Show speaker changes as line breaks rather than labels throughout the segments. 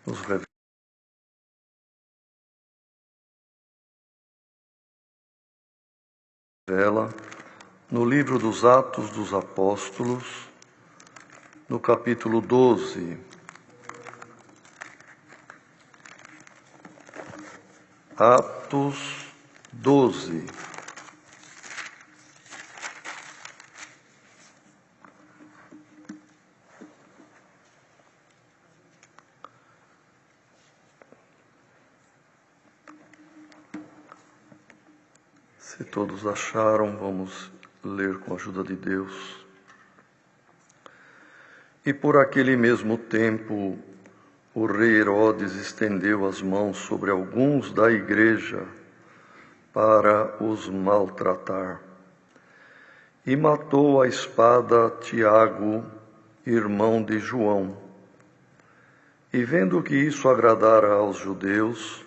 nos revela no livro dos Atos dos Apóstolos, no capítulo 12. Atos 12. Se todos acharam, vamos ler com a ajuda de Deus. E por aquele mesmo tempo, o rei Herodes estendeu as mãos sobre alguns da igreja para os maltratar. E matou à espada Tiago, irmão de João. E vendo que isso agradara aos judeus,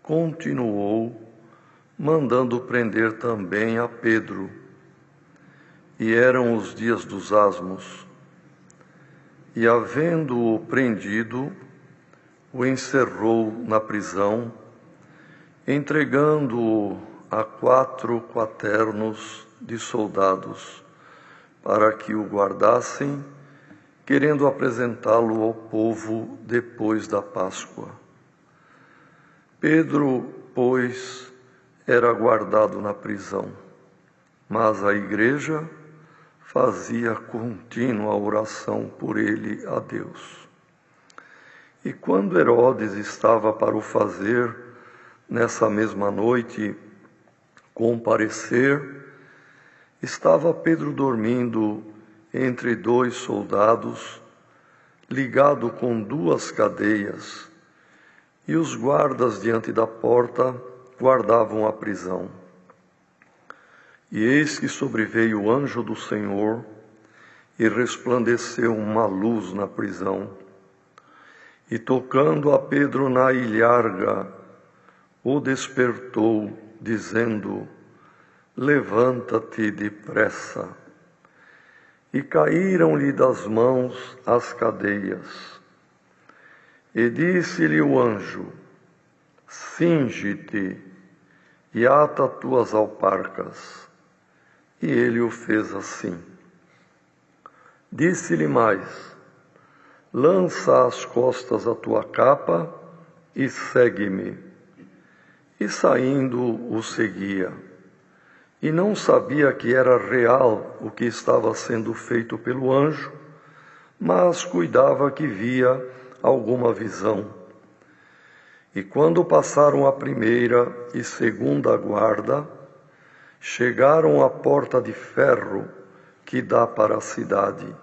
continuou mandando prender também a Pedro. E eram os dias dos asmos. E, havendo-o prendido, o encerrou na prisão, entregando-o a 4 quaternos de soldados, para que o guardassem, querendo apresentá-lo ao povo depois da Páscoa. Pedro, pois, era guardado na prisão, mas a igreja fazia contínua oração por ele a Deus. E quando Herodes estava para o fazer, nessa mesma noite, comparecer, estava Pedro dormindo entre 2 soldados, ligado com 2 cadeias, e os guardas diante da porta guardavam a prisão. E eis que sobreveio o anjo do Senhor, e resplandeceu uma luz na prisão. E tocando a Pedro na ilharga, o despertou, dizendo: levanta-te depressa. E caíram-lhe das mãos as cadeias. E disse-lhe o anjo: cinge-te e ata tuas alparcas. E ele o fez assim. Disse-lhe mais: lança às costas a tua capa e segue-me. E saindo o seguia. E não sabia que era real o que estava sendo feito pelo anjo, mas cuidava que via alguma visão. E quando passaram a primeira e segunda guarda, chegaram à porta de ferro que dá para a cidade,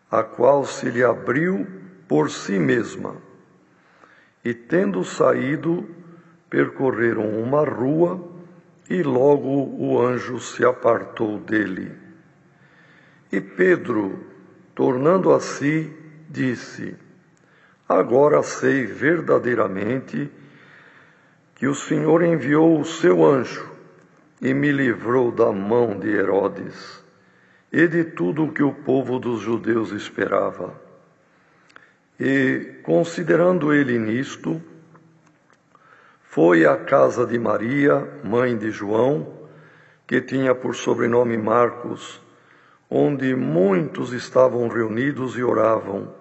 a qual se lhe abriu por si mesma. E tendo saído, percorreram uma rua, e logo o anjo se apartou dele. E Pedro, tornando a si, disse: agora sei verdadeiramente que o Senhor enviou o seu anjo e me livrou da mão de Herodes e de tudo o que o povo dos judeus esperava. E, considerando ele nisto, foi à casa de Maria, mãe de João, que tinha por sobrenome Marcos, onde muitos estavam reunidos e oravam.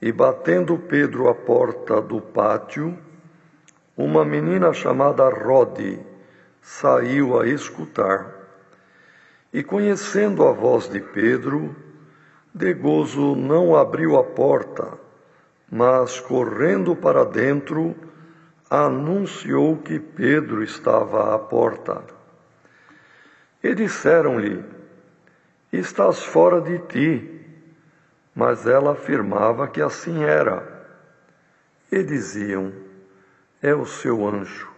E batendo Pedro à porta do pátio, uma menina chamada Rode saiu a escutar. E conhecendo a voz de Pedro, de gozo não abriu a porta, mas correndo para dentro, anunciou que Pedro estava à porta. E disseram-lhe: estás fora de ti. Mas ela afirmava que assim era. E diziam: é o seu anjo.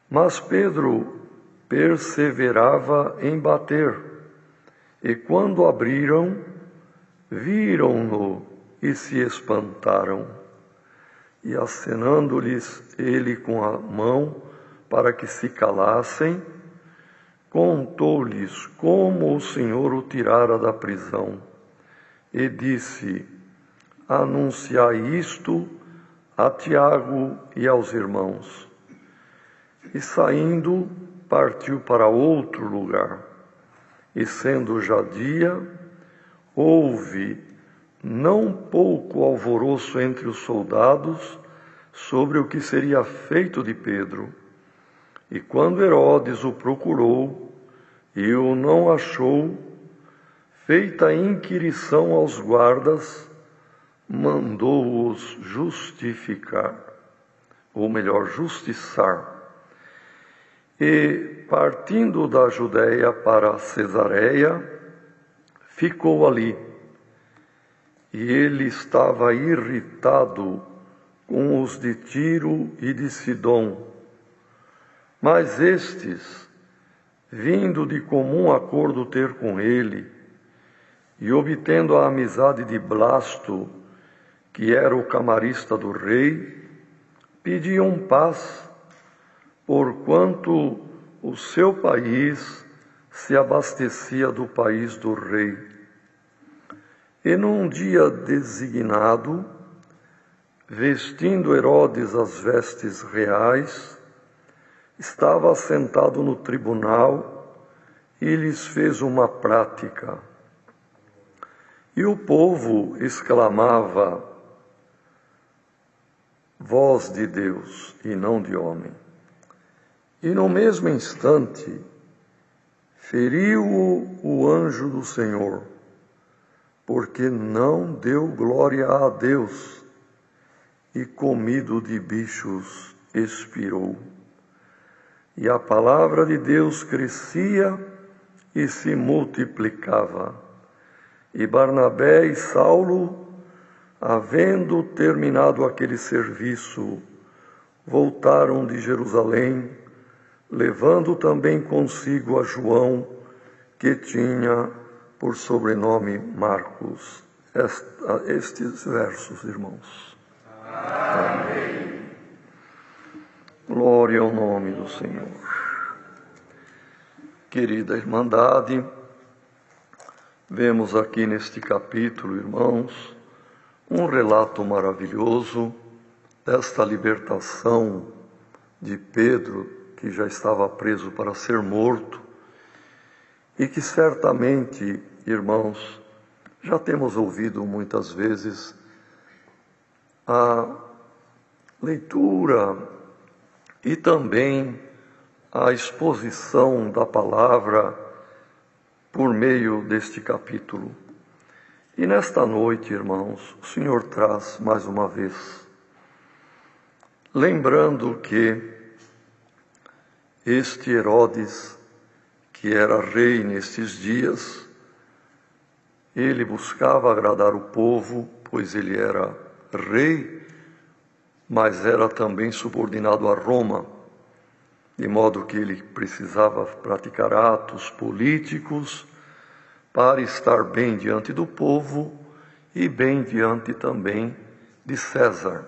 Mas Pedro perseverava em bater. E quando abriram, viram-no e se espantaram. E acenando-lhes ele com a mão para que se calassem, contou-lhes como o Senhor o tirara da prisão. E disse: anunciai isto a Tiago e aos irmãos. E saindo, partiu para outro lugar. E sendo já dia, houve não pouco alvoroço entre os soldados sobre o que seria feito de Pedro. E quando Herodes o procurou e o não achou, feita a inquirição aos guardas, mandou-os justificar, ou melhor, justiçar. E, partindo da Judéia para Cesareia, ficou ali. E ele estava irritado com os de Tiro e de Sidom. Mas estes, vindo de comum acordo ter com ele, e obtendo a amizade de Blasto, que era o camarista do rei, pediam paz, porquanto o seu país se abastecia do país do rei. E num dia designado, vestindo Herodes as vestes reais, estava assentado no tribunal e lhes fez uma prática. E o povo exclamava: voz de Deus e não de homem. E no mesmo instante, feriu-o o anjo do Senhor, porque não deu glória a Deus, e comido de bichos expirou. E a palavra de Deus crescia e se multiplicava. E Barnabé e Saulo, havendo terminado aquele serviço, voltaram de Jerusalém, levando também consigo a João, que tinha por sobrenome Marcos. Estes versos, irmãos. Amém. Glória ao nome do Senhor. Querida Irmandade, vemos aqui neste capítulo, irmãos, um relato maravilhoso desta libertação de Pedro, que já estava preso para ser morto, e que certamente, irmãos, já temos ouvido muitas vezes a leitura e também a exposição da palavra por meio deste capítulo. E nesta noite, irmãos, o Senhor traz mais uma vez, lembrando que este Herodes, que era rei nestes dias, ele buscava agradar o povo, pois ele era rei, mas era também subordinado a Roma, de modo que ele precisava praticar atos políticos para estar bem diante do povo e bem diante também de César.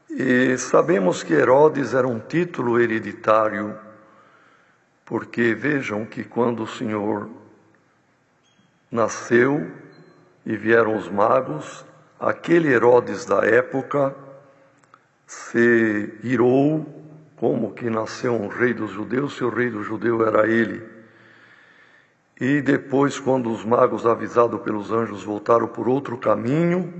E sabemos que Herodes era um título hereditário, porque vejam que quando o Senhor nasceu e vieram os magos, aquele Herodes da época se irou, como que nasceu um rei dos judeus, se o rei do judeu era ele. E depois, quando os magos, avisados pelos anjos, voltaram por outro caminho,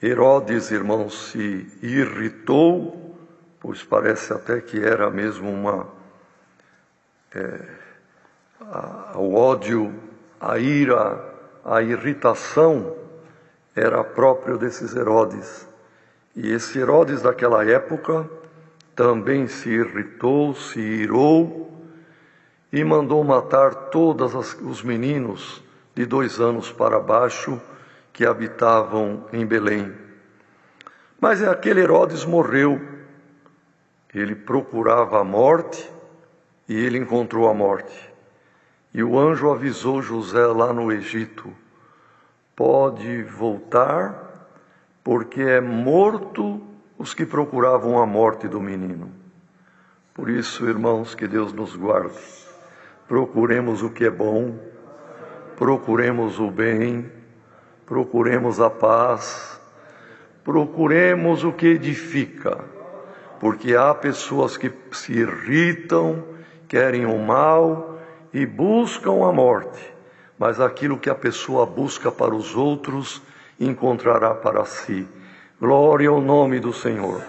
Herodes, irmãos, se irritou, pois parece até que era mesmo o ódio, a ira, a irritação era próprio desses Herodes. E esse Herodes daquela época também se irritou, se irou e mandou matar todos os meninos de 2 anos para baixo que habitavam em Belém. Mas aquele Herodes morreu. Ele procurava a morte e ele encontrou a morte. E o anjo avisou José lá no Egito: pode voltar, porque é morto os que procuravam a morte do menino. Por isso, irmãos, que Deus nos guarde. Procuremos o que é bom, procuremos o bem, procuremos a paz, procuremos o que edifica, porque há pessoas que se irritam, querem o mal e buscam a morte, mas aquilo que a pessoa busca para os outros, encontrará para si. Glória ao nome do Senhor.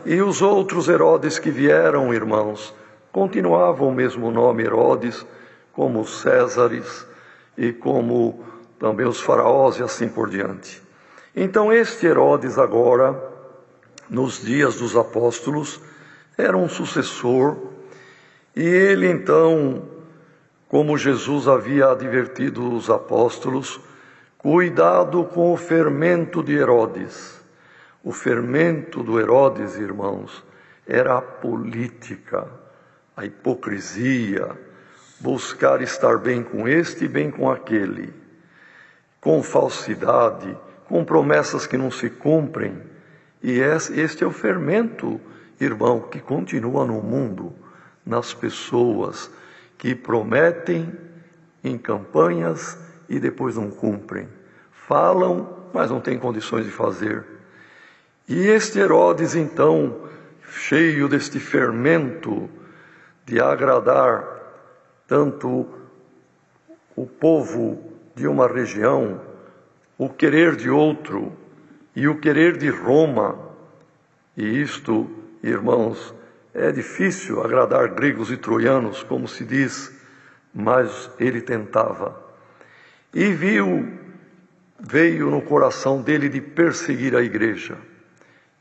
E os outros Herodes que vieram, irmãos, continuavam o mesmo nome Herodes, como os Césares e como também os faraós e assim por diante. Então este Herodes agora, nos dias dos apóstolos, era um sucessor, e ele então, como Jesus havia advertido os apóstolos, cuidado com o fermento de Herodes. O fermento do Herodes, irmãos, era a política, a hipocrisia, buscar estar bem com este e bem com aquele, com falsidade, com promessas que não se cumprem. E este é o fermento, irmão, que continua no mundo, nas pessoas que prometem em campanhas e depois não cumprem. Falam, mas não têm condições de fazer. E este Herodes, então, cheio deste fermento de agradar tanto o povo de uma região, o querer de outro e o querer de Roma, e isto, irmãos, é difícil agradar gregos e troianos, como se diz, mas ele tentava. E veio no coração dele de perseguir a igreja,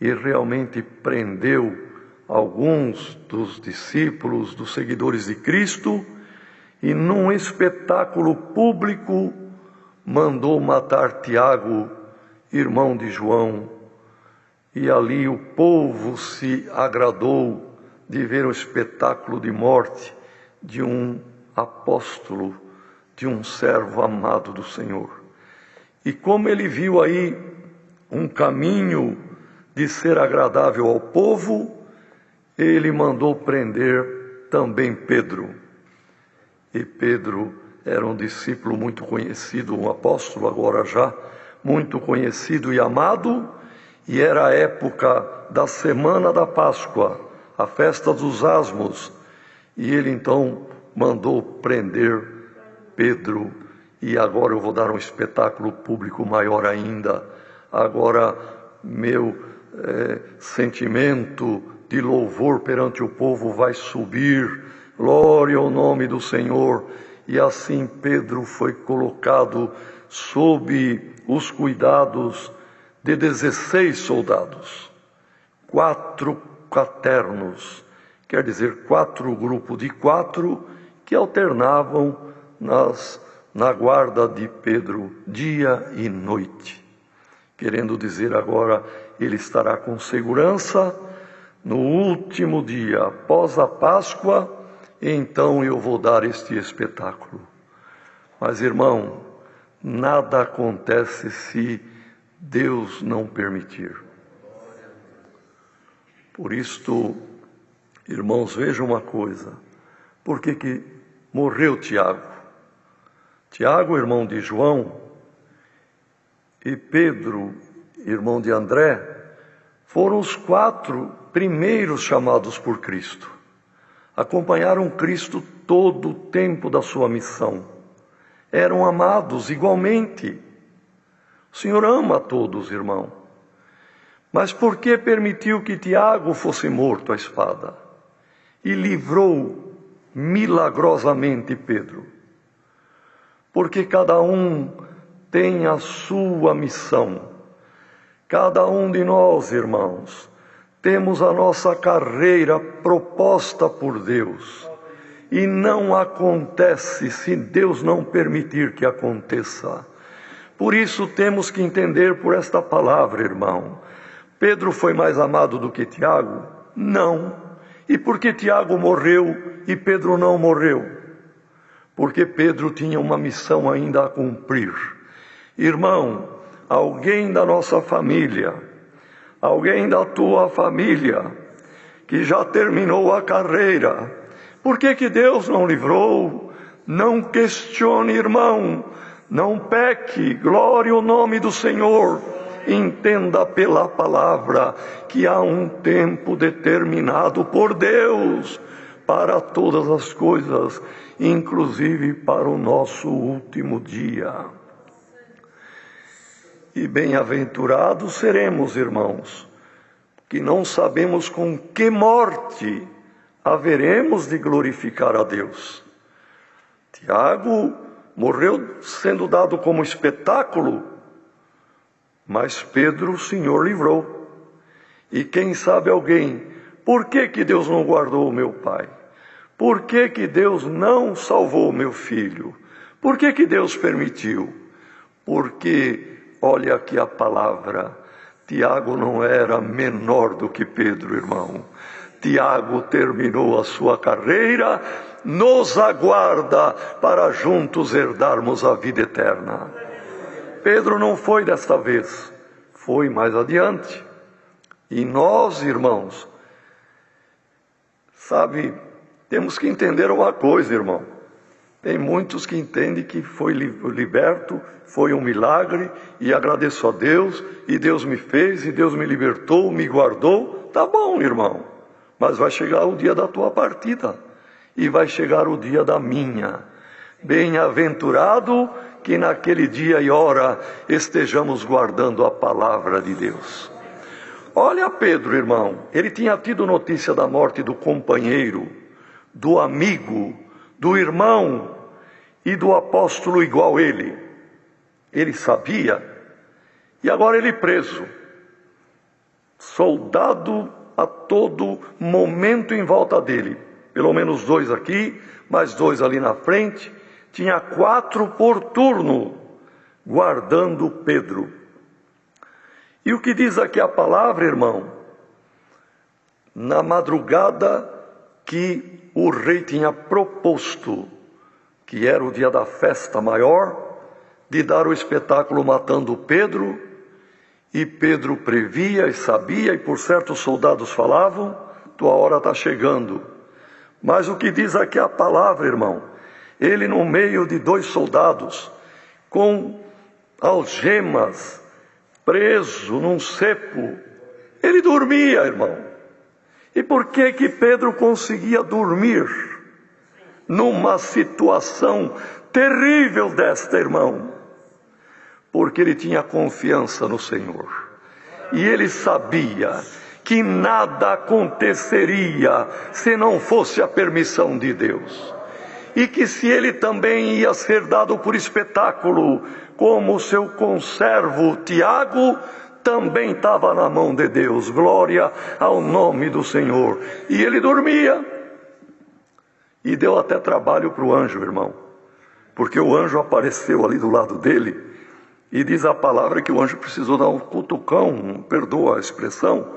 e realmente prendeu alguns dos discípulos, dos seguidores de Cristo, e num espetáculo público mandou matar Tiago, irmão de João. E ali o povo se agradou de ver o espetáculo de morte de um apóstolo, de um servo amado do Senhor. E como ele viu aí um caminho de ser agradável ao povo, ele mandou prender também Pedro. E Pedro era um discípulo muito conhecido, um apóstolo agora já, muito conhecido e amado, e era a época da semana da Páscoa, a festa dos Asmos, e ele então mandou prender Pedro. E agora eu vou dar um espetáculo público maior ainda. Agora meu sentimento de louvor perante o povo vai subir. Glória ao nome do Senhor. E assim Pedro foi colocado sob os cuidados de 16 soldados, 4 quaternos, quer dizer 4 grupos de 4 que alternavam na guarda de Pedro dia e noite. Querendo dizer agora, ele estará com segurança no último dia, após a Páscoa, então eu vou dar este espetáculo. Mas, irmão, nada acontece se Deus não permitir. Por isto, irmãos, vejam uma coisa. Por que morreu Tiago? Tiago, irmão de João, e Pedro, irmão de André, foram os 4 primeiros chamados por Cristo. Acompanharam Cristo todo o tempo da sua missão. Eram amados igualmente. O Senhor ama a todos, irmão. Mas por que permitiu que Tiago fosse morto à espada? E livrou milagrosamente Pedro? Porque cada um tem a sua missão. Cada um de nós, irmãos, temos a nossa carreira proposta por Deus. E não acontece se Deus não permitir que aconteça. Por isso temos que entender por esta palavra, irmão. Pedro foi mais amado do que Tiago? Não. E por que Tiago morreu e Pedro não morreu? Porque Pedro tinha uma missão ainda a cumprir. Irmão, alguém da nossa família, alguém da tua família, que já terminou a carreira, por que Deus não livrou? Não questione, irmão. Não peque, glória ao nome do Senhor. Entenda pela palavra que há um tempo determinado por Deus para todas as coisas, inclusive para o nosso último dia. E bem-aventurados seremos, irmãos, que não sabemos com que morte haveremos de glorificar a Deus. Tiago morreu sendo dado como espetáculo, mas Pedro o Senhor livrou. E quem sabe alguém, por que Deus não guardou o meu pai? Por que Deus não salvou o meu filho? Por que Deus permitiu? Porque, olha aqui a palavra, Tiago não era menor do que Pedro, irmão. Tiago terminou a sua carreira, nos aguarda para juntos herdarmos a vida eterna. Pedro não foi desta vez, foi mais adiante. E nós, irmãos, sabe, temos que entender uma coisa, irmão. Tem muitos que entendem que foi liberto, foi um milagre, e agradeço a Deus, e Deus me fez, e Deus me libertou, me guardou. Tá bom, irmão, mas vai chegar o dia da tua partida, e vai chegar o dia da minha. Bem-aventurado que naquele dia e hora estejamos guardando a palavra de Deus. Olha Pedro, irmão, ele tinha tido notícia da morte do companheiro, do amigo, do irmão e do apóstolo igual ele. Ele sabia, e agora ele preso, soldado a todo momento em volta dele, pelo menos 2 aqui, mais 2 ali na frente, tinha 4 por turno, guardando Pedro. E o que diz aqui a palavra, irmão? Na madrugada que o rei tinha proposto, que era o dia da festa maior, de dar o espetáculo matando Pedro, e Pedro previa e sabia, e por certos soldados falavam, tua hora está chegando. Mas o que diz aqui a palavra, irmão? Ele no meio de 2 soldados, com algemas, preso num cepo, ele dormia, irmão. E por que Pedro conseguia dormir numa situação terrível desta, irmão? Porque ele tinha confiança no Senhor, e ele sabia que nada aconteceria se não fosse a permissão de Deus, e que se ele também ia ser dado por espetáculo, como seu conservo Tiago, também estava na mão de Deus. Glória ao nome do Senhor. E ele dormia, e deu até trabalho para o anjo, irmão, porque o anjo apareceu ali do lado dele, e diz a palavra que o anjo precisou dar um cutucão, perdoa a expressão,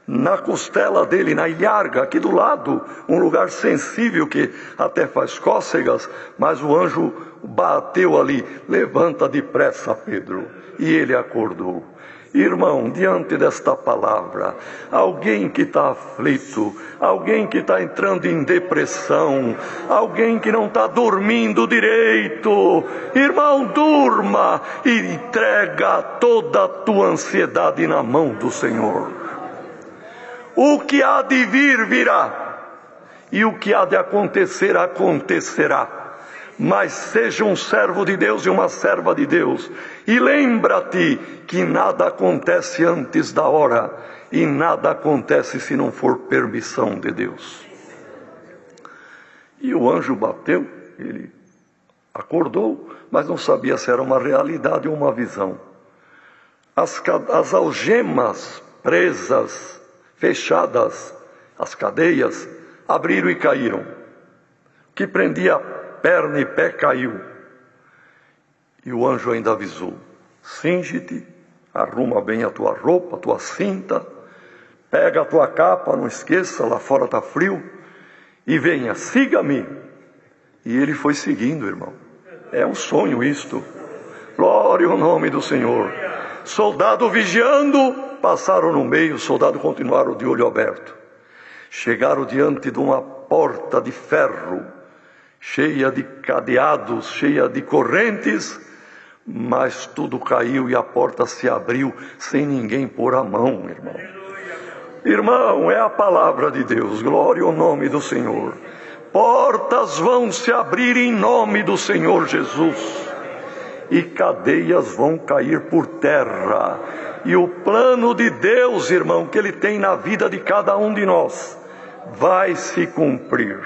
na costela dele, na ilharga, aqui do lado, um lugar sensível que até faz cócegas, mas o anjo bateu ali, levanta depressa, Pedro, e ele acordou. Irmão, diante desta palavra, alguém que está aflito, alguém que está entrando em depressão, alguém que não está dormindo direito, irmão, durma e entrega toda a tua ansiedade na mão do Senhor. O que há de vir, virá, e o que há de acontecer, acontecerá. Mas seja um servo de Deus e uma serva de Deus, e lembra-te que nada acontece antes da hora, e nada acontece se não for permissão de Deus. E o anjo bateu, ele acordou, mas não sabia se era uma realidade ou uma visão. As algemas presas, fechadas, as cadeias, abriram e caíram. O que prendia perna e pé caiu. E o anjo ainda avisou: cinge-te, arruma bem a tua roupa, a tua cinta, pega a tua capa, não esqueça, lá fora está frio, e venha, siga-me. E ele foi seguindo, irmão. É um sonho isto. Glória ao nome do Senhor. Soldado vigiando, passaram no meio, os soldados continuaram de olho aberto. Chegaram diante de uma porta de ferro, cheia de cadeados, cheia de correntes, mas tudo caiu e a porta se abriu sem ninguém pôr a mão, irmão. Irmão, é a palavra de Deus, glória ao nome do Senhor. Portas vão se abrir em nome do Senhor Jesus, e cadeias vão cair por terra, e o plano de Deus, irmão, que Ele tem na vida de cada um de nós, vai se cumprir.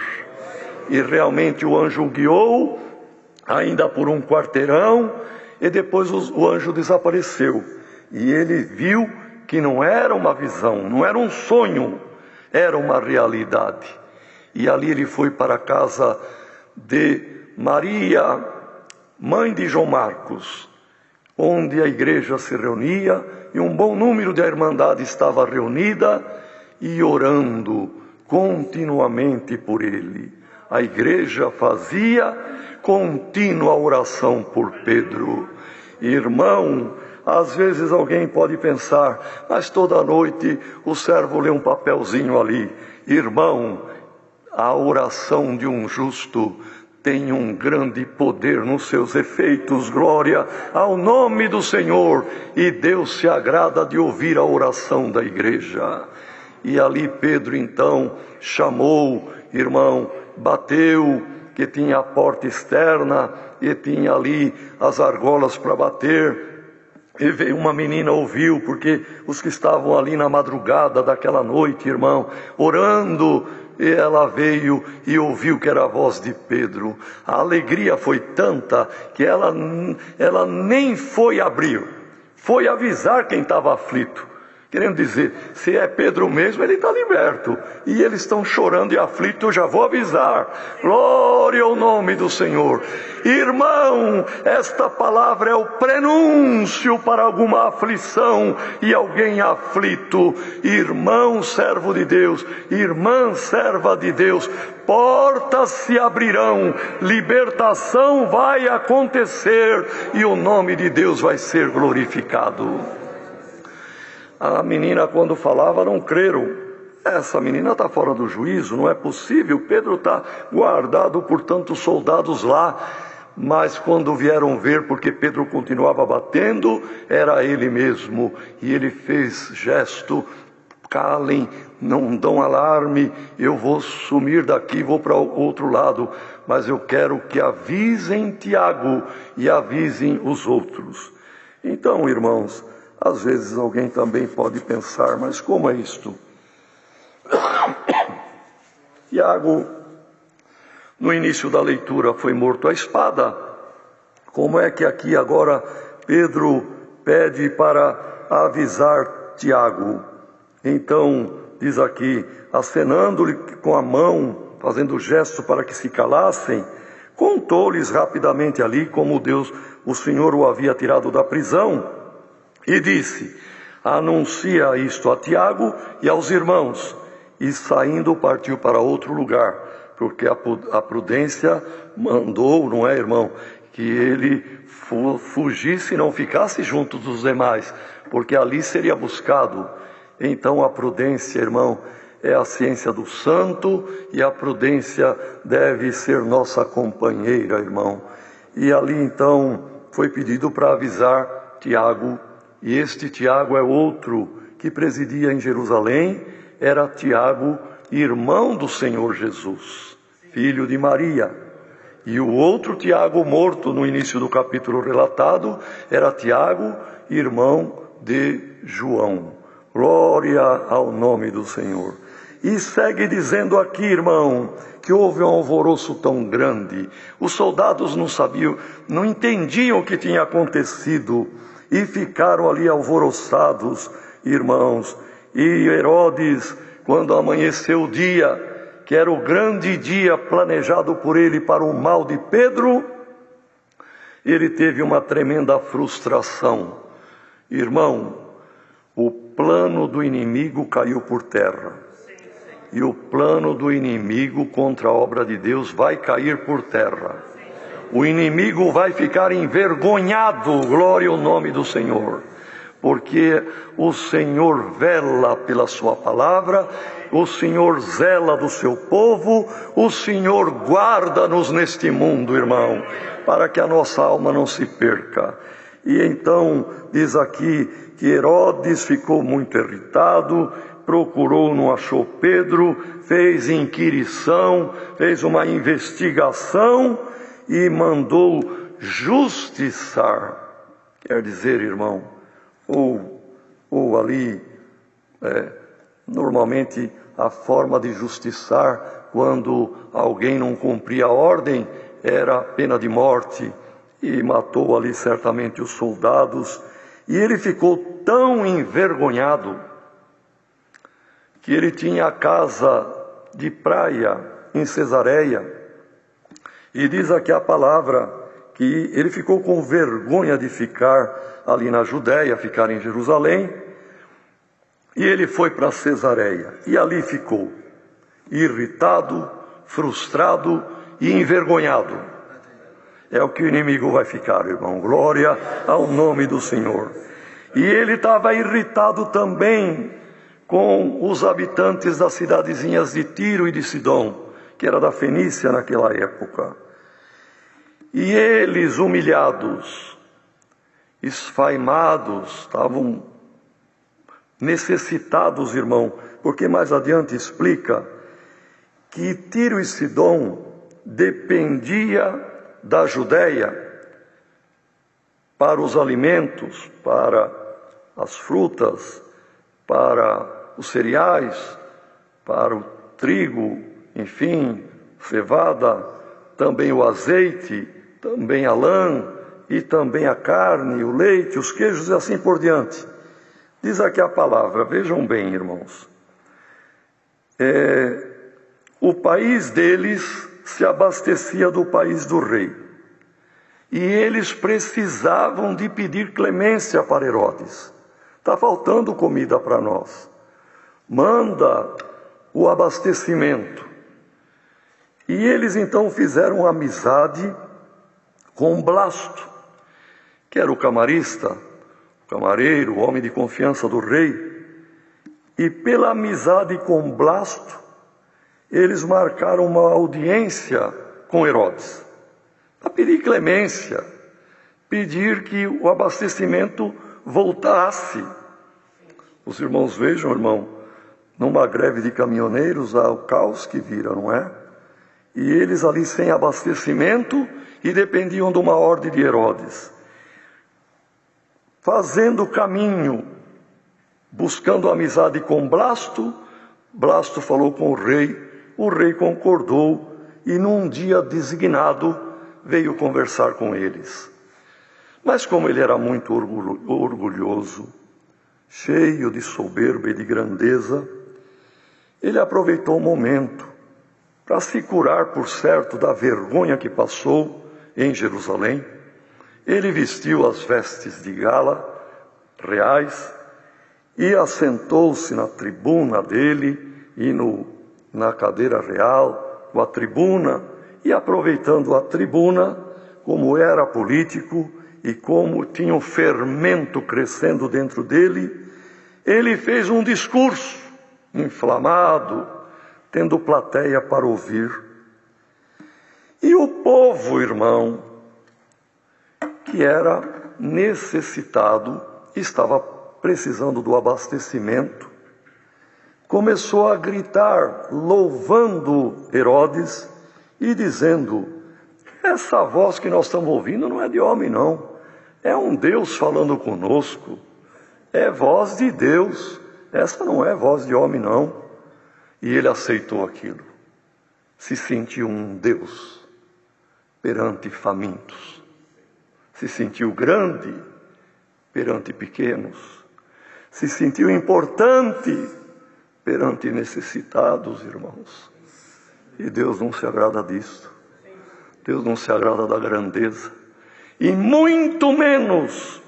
E realmente o anjo guiou, ainda por um quarteirão, e depois o anjo desapareceu, e ele viu que não era uma visão, não era um sonho, era uma realidade. E ali ele foi para a casa de Maria, mãe de João Marcos, onde a igreja se reunia, e um bom número da irmandade estava reunida e orando continuamente por ele. A igreja fazia contínua oração por Pedro. Irmão, às vezes alguém pode pensar, mas toda noite o servo lê um papelzinho ali. Irmão, a oração de um justo tem um grande poder nos seus efeitos, glória ao nome do Senhor, e Deus se agrada de ouvir a oração da igreja. E ali Pedro então chamou, irmão, bateu, que tinha a porta externa, e tinha ali as argolas para bater, e veio uma menina, ouviu, porque os que estavam ali na madrugada daquela noite, irmão, orando, e ela veio e ouviu que era a voz de Pedro. A alegria foi tanta que ela nem foi abrir, foi avisar quem estava aflito. Querendo dizer, se é Pedro mesmo, ele está liberto. E eles estão chorando e aflitos, eu já vou avisar. Glória ao nome do Senhor. Irmão, esta palavra é o prenúncio para alguma aflição e alguém aflito. Irmão, servo de Deus, irmã, serva de Deus, portas se abrirão, libertação vai acontecer e o nome de Deus vai ser glorificado. A menina, quando falava, não creram. Essa menina está fora do juízo, não é possível. Pedro está guardado por tantos soldados lá. Mas quando vieram ver, porque Pedro continuava batendo, era ele mesmo. E ele fez gesto: calem, não dão alarme, eu vou sumir daqui, vou para o outro lado. Mas eu quero que avisem Tiago e avisem os outros. Então, irmãos, às vezes alguém também pode pensar, mas como é isto? Tiago, no início da leitura, foi morto à espada. Como é que aqui agora Pedro pede para avisar Tiago? Então, diz aqui, acenando-lhe com a mão, fazendo gesto para que se calassem, contou-lhes rapidamente ali como Deus, o Senhor, o havia tirado da prisão. E disse: anuncia isto a Tiago e aos irmãos. E saindo partiu para outro lugar, porque a prudência mandou, não é, irmão, que ele fugisse e não ficasse junto dos demais, porque ali seria buscado. Então a prudência, irmão, é a ciência do santo, e a prudência deve ser nossa companheira, irmão. E ali então foi pedido para avisar Tiago. E este Tiago é outro que presidia em Jerusalém, era Tiago, irmão do Senhor Jesus, filho de Maria. E o outro Tiago, morto no início do capítulo relatado, era Tiago, irmão de João. Glória ao nome do Senhor. E segue dizendo aqui, irmão, que houve um alvoroço tão grande. Os soldados não sabiam, não entendiam o que tinha acontecido. E ficaram ali alvoroçados, irmãos. E Herodes, quando amanheceu o dia, que era o grande dia planejado por ele para o mal de Pedro, ele teve uma tremenda frustração. Irmão, o plano do inimigo caiu por terra. E o plano do inimigo contra a obra de Deus vai cair por terra. O inimigo vai ficar envergonhado, glória ao nome do Senhor, porque o Senhor vela pela sua palavra, o Senhor zela do seu povo, o Senhor guarda-nos neste mundo, irmão, para que a nossa alma não se perca. E então diz aqui que Herodes ficou muito irritado, procurou, não achou Pedro, fez inquirição, fez uma investigação e mandou justiçar. Quer dizer, irmão, ou ali, normalmente a forma de justiçar, quando alguém não cumpria a ordem, era pena de morte, e matou ali certamente os soldados. E ele ficou tão envergonhado que ele tinha a casa de praia em Cesareia, e diz aqui a palavra que ele ficou com vergonha de ficar ali na Judéia, ficar em Jerusalém, e ele foi para Cesareia, e ali ficou, irritado, frustrado e envergonhado. É o que o inimigo vai ficar, irmão. Glória ao nome do Senhor. E ele estava irritado também com os habitantes das cidadezinhas de Tiro e de Sidom, que era da Fenícia naquela época. E eles, humilhados, esfaimados, estavam necessitados, irmão, porque mais adiante explica que Tiro e Sidom dependia da Judéia para os alimentos, para as frutas, para os cereais, para o trigo, enfim, cevada, também o azeite, também a lã, e também a carne, o leite, os queijos e assim por diante. Diz aqui a palavra, vejam bem, irmãos. O país deles se abastecia do país do rei. E eles precisavam de pedir clemência para Herodes. Está faltando comida para nós. Manda o abastecimento. E eles então fizeram amizade com Blasto, que era o camarista, o camareiro, o homem de confiança do rei. E pela amizade com Blasto, eles marcaram uma audiência com Herodes, para pedir clemência, pedir que o abastecimento voltasse. Os irmãos vejam, irmão, numa greve de caminhoneiros há o caos que vira, não é? E eles ali sem abastecimento e dependiam de uma ordem de Herodes. Fazendo caminho, buscando amizade com Blasto, Blasto falou com o rei concordou e num dia designado veio conversar com eles. Mas como ele era muito orgulhoso, cheio de soberba e de grandeza, ele aproveitou o momento para se curar, por certo, da vergonha que passou em Jerusalém. Ele vestiu as vestes de gala reais e assentou-se na tribuna dele e na cadeira real, com a tribuna, e aproveitando a tribuna, como era político e como tinha um fermento crescendo dentro dele, ele fez um discurso inflamado, tendo plateia para ouvir. E o povo, irmão, que era necessitado, estava precisando do abastecimento, começou a gritar, louvando Herodes e dizendo: essa voz que nós estamos ouvindo não é de homem, não. É um Deus falando conosco. É voz de Deus. Essa não é voz de homem, não. E ele aceitou aquilo. Se sentiu um Deus perante famintos. Se sentiu grande perante pequenos. Se sentiu importante perante necessitados, irmãos. E Deus não se agrada disso. Deus não se agrada da grandeza. E muito menos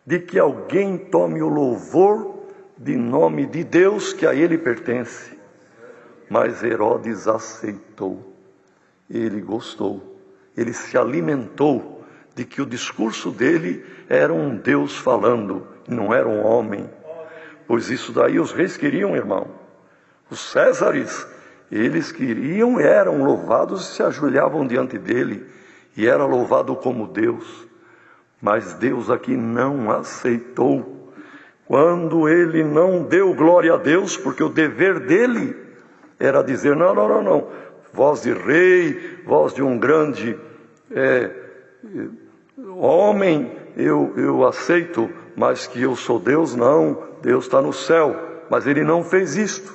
de que alguém tome o louvor de nome de Deus que a ele pertence. Mas Herodes aceitou. Ele gostou. Ele se alimentou de que o discurso dele era um Deus falando, não era um homem. Pois isso daí os reis queriam, irmão. Os Césares, eles queriam, eram louvados e se ajoelhavam diante dele, e era louvado como Deus. Mas Deus aqui não aceitou. Quando ele não deu glória a Deus, porque o dever dele era dizer, não, voz de rei, voz de um grande homem, eu aceito, mas que eu sou Deus, não, Deus está no céu. Mas ele não fez isto,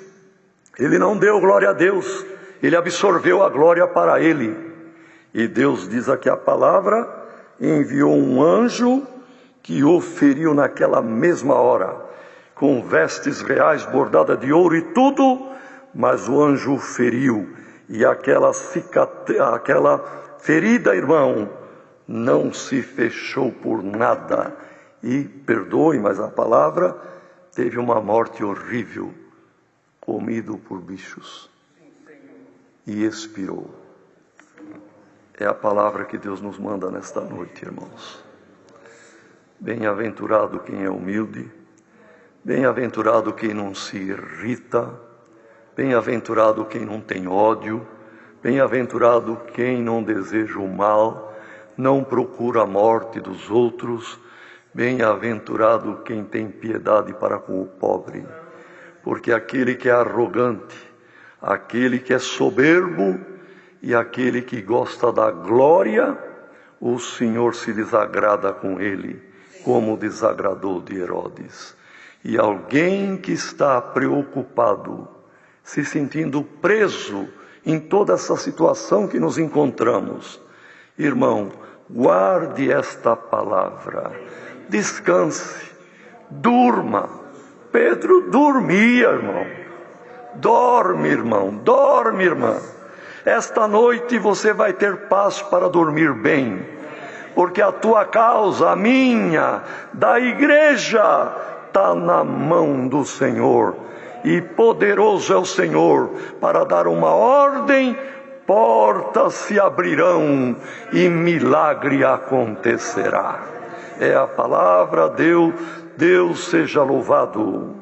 ele não deu glória a Deus, ele absorveu a glória para ele. E Deus diz aqui a palavra, enviou um anjo que o feriu naquela mesma hora, com vestes reais bordadas de ouro e tudo, mas o anjo o feriu, e aquela ferida, irmão, não se fechou por nada. E, perdoe, mas a palavra, teve uma morte horrível, comido por bichos, e expirou. É a palavra que Deus nos manda nesta noite, irmãos. Bem-aventurado quem é humilde, bem-aventurado quem não se irrita, bem-aventurado quem não tem ódio, bem-aventurado quem não deseja o mal, não procura a morte dos outros, bem-aventurado quem tem piedade para com o pobre, porque aquele que é arrogante, aquele que é soberbo e aquele que gosta da glória, o Senhor se desagrada com ele, como desagradou de Herodes. E alguém que está preocupado, se sentindo preso em toda essa situação que nos encontramos, irmão, guarde esta palavra, descanse, durma. Pedro dormia, irmão. Dorme, irmão, dorme, irmã. Esta noite você vai ter paz para dormir bem, porque a tua causa, a minha, da igreja, está na mão do Senhor. E poderoso é o Senhor para dar uma ordem, portas se abrirão e milagre acontecerá. É a palavra, Deus seja louvado.